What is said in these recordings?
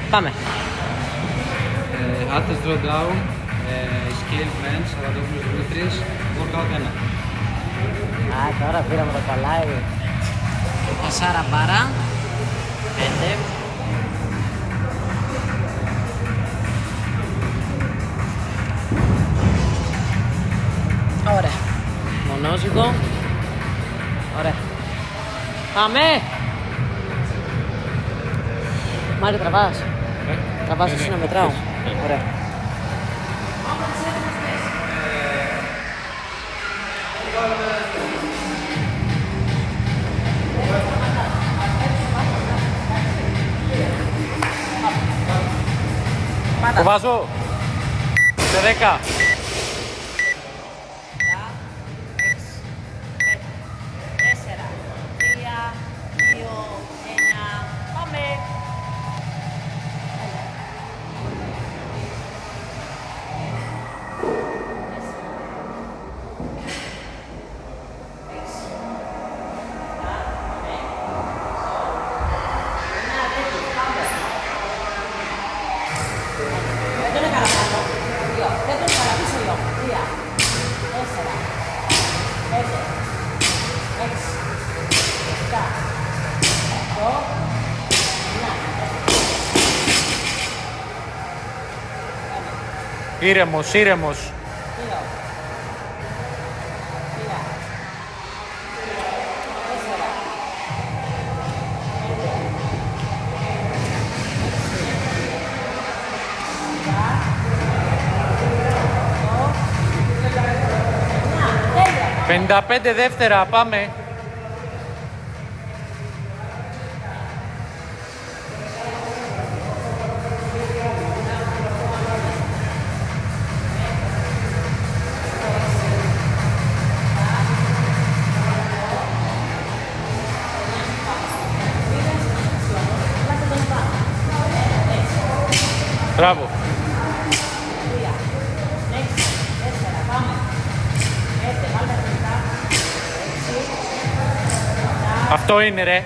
Πάμε. Athletes drawdown, scale bench, 48 Δημήτρης, workout 1. Α, τώρα πήραμε το καλάι. Πασάρα μπάρα. 5. Ωραία. Μονόζυγο. Ωραία. Πάμε! Μάρη, τραβάς. Τραβάς εσύ να μετράω. Ωραία. Το βάζω σε 10. Ήρεμος, ήρεμος. 55 δεύτερα, πάμε. Μπράβο. Αυτό είναι ρε.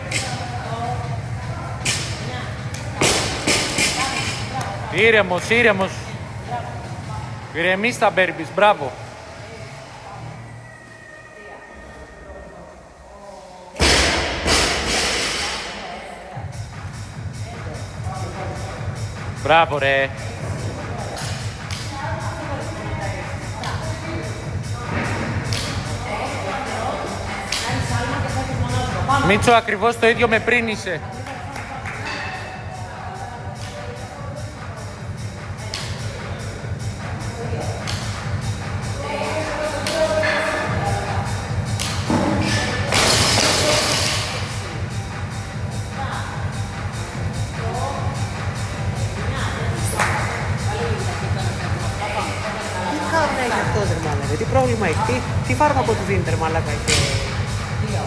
Ήρεμος, ήρεμος. Ηρεμείς τα μπέρμπις, μπράβο. Μπράβο ρε. Μίτσο, ακριβώς το ίδιο με πριν είσαι. Τι πρόβλημα έχει, τι φάρμακο του δίνετε μαλάκα και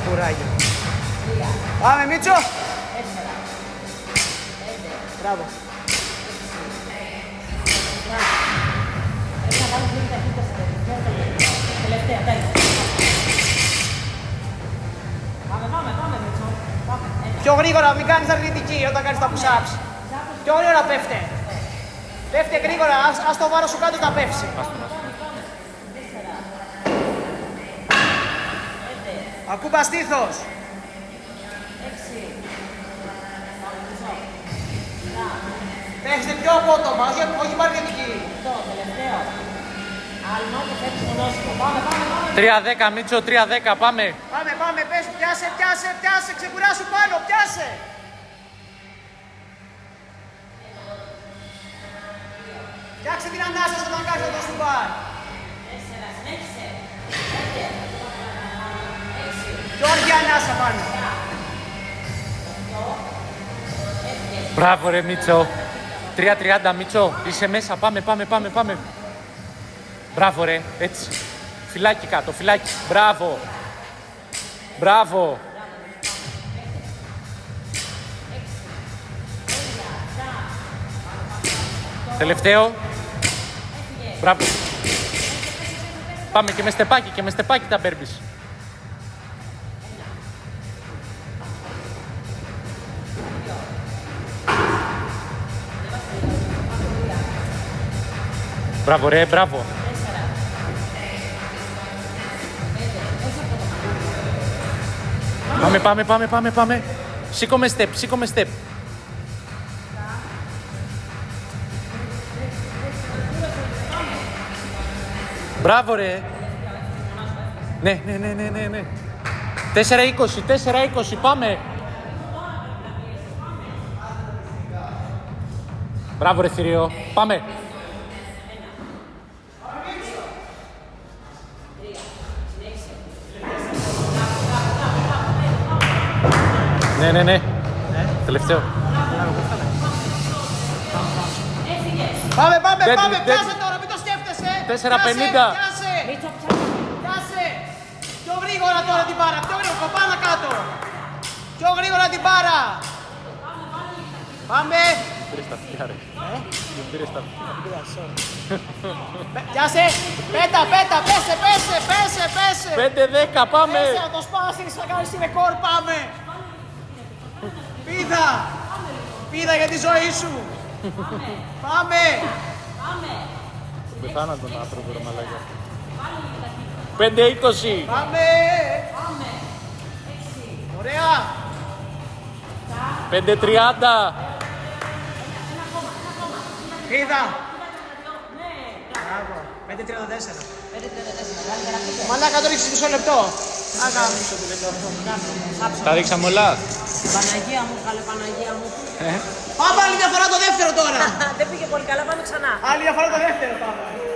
κουράγιο. Πάμε Μίτσο! Μπράβο. Πιο γρήγορα, μην κάνεις αρνητική όταν κάνεις τα push-ups. Πιο γρήγορα πέφτε. Πέφτε γρήγορα, ας το βάρος σου κάτω να πέφτει. Ακούμπα στήθος. Παίξτε πιο απότομα, όχι μαρκετική. Το τελευταίο. Άλμα και φεύγεις μονόσικο. Πάμε, πάμε, πάμε. 3-10, Μίτσο, 3-10, πάμε. Πάμε, πάμε, πες, πιάσε, ξεκουράσου πάνω, πιάσε. Φτιάξε την ανάσα όταν κάνεις αυτό στο μπαρ. 4, συνέχισε. 5, 6. Πιο αργή ανάσα πάνω. Μπράβο ρε Μίτσο. 3-30 Μίτσο, είσαι μέσα, πάμε, πάμε, πάμε, πάμε. Μπράβο ρε, έτσι. Φυλάκι κάτω, φυλάκι. Μπράβο. Μπράβο. Τελευταίο. Μπράβο. Πάμε και με στεπάκι τα μπέρμπις. Μπράβο ρε, μπράβο. Πάμε. Σήκω με step. Μπράβο ρε. Ναι. 4-20, πάμε. Μπράβο ρε Θηρίο, πάμε. Ναι. Τελευταίο. Πάμε, Deadlift. πιάσε τώρα, μην το σκέφτεσαι. 4,50. Πιάσε. Πιο γρήγορα τώρα την μπάρα, πιο γρήγορα, πάνω κάτω. Πιο γρήγορα την μπάρα. Πάμε. Πήρες τα αυτιά ρε. Πήρες τα αυτιά. Πιάσε. Πέτα, πέσε. 5-10, πάμε. Πέσε να το σπάσεις, να κάνεις τη ρεκόρ, πάμε. Πίδα για τη ζωή σου. Πάμε. Πεθάνα τον άνθρωπο ρε μαλάκα. 5-20. Πάμε. Ωραία. 5-30. Πίδα. Μπράβο. 5-34. Μαλάκα το ρίξεις μισό λεπτό. Αγάμισο το λεπτό αυτό. Τα ρίξαμε όλα. Παναγία μου, καλέ Παναγία μου. Πάμε άλλη μια φορά το δεύτερο τώρα. Δεν πήγε πολύ καλά, πάμε ξανά. Άλλη μια φορά το δεύτερο πάμε.